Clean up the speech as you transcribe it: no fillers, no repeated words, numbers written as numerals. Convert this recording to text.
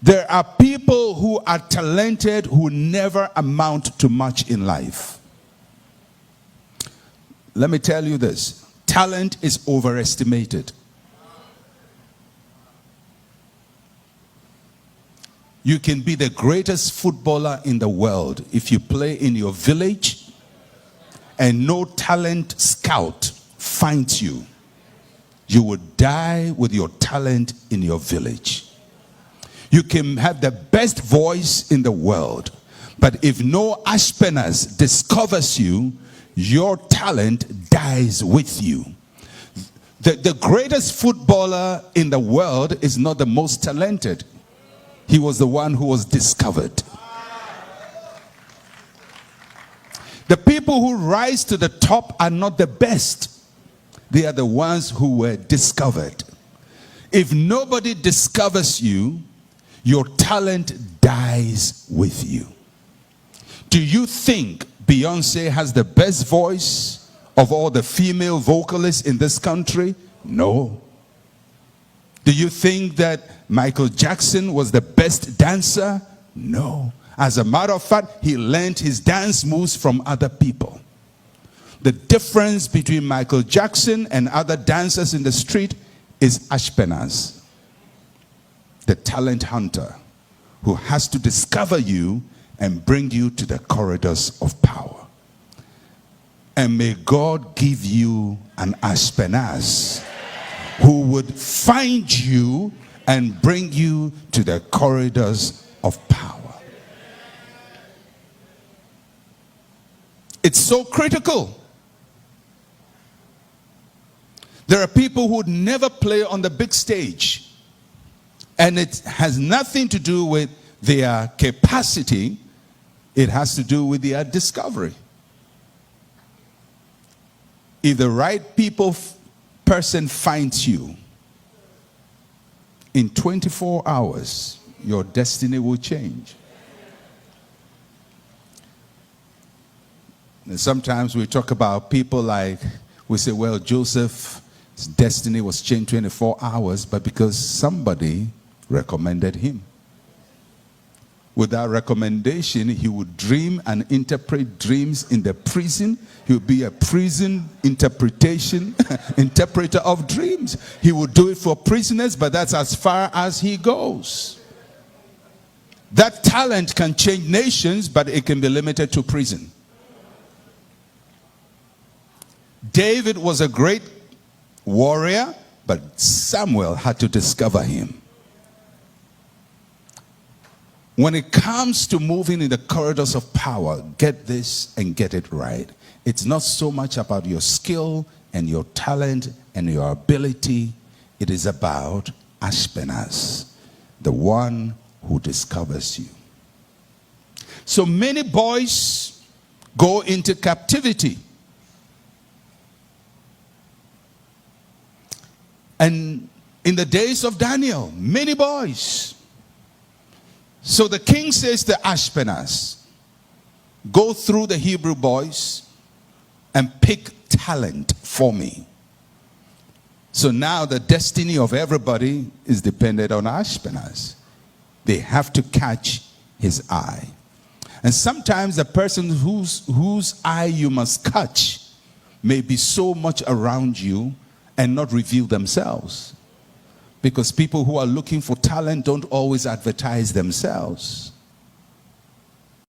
There are people who are talented who never amount to much in life. Let me tell you this. Talent is overestimated. You can be the greatest footballer in the world if you play in your village and no talent scout finds you. You would die with your talent in your village. You can have the best voice in the world, but if no Ashpenaz discovers you, your talent dies with you. The greatest footballer in the world is not the most talented. He was the one who was discovered. The people who rise to the top are not the best. They are the ones who were discovered. If nobody discovers you, your talent dies with you. Do you think Beyonce has the best voice of all the female vocalists in this country? No. Do you think that Michael Jackson was the best dancer? No. As a matter of fact, he learned his dance moves from other people. The difference between Michael Jackson and other dancers in the street is Ashpenaz, the talent hunter, who has to discover you and bring you to the corridors of power. And may God give you an Ashpenaz who would find you and bring you to the corridors of power. It's so critical. There are people who would never play on the big stage, and it has nothing to do with their capacity. It has to do with their discovery. If the right person finds you, in 24 hours, your destiny will change. And sometimes we talk about people like, we say, well, Joseph's destiny was changed 24 hours, but because somebody recommended him. With that recommendation, he would dream and interpret dreams in the prison. He would be a prison interpreter of dreams. He would do it for prisoners, but that's as far as he goes. That talent can change nations, but it can be limited to prison. David was a great warrior, but Samuel had to discover him. When it comes to moving in the corridors of power, get this and get it right. It's not so much about your skill and your talent and your ability. It is about Ashpenaz, the one who discovers you. So many boys go into captivity. And in the days of Daniel, many boys. So the king says to Ashpenaz, go through the Hebrew boys and pick talent for me. So now the destiny of everybody is dependent on Ashpenaz. They have to catch his eye. And sometimes the person whose eye you must catch may be so much around you and not reveal themselves. Because people who are looking for talent don't always advertise themselves.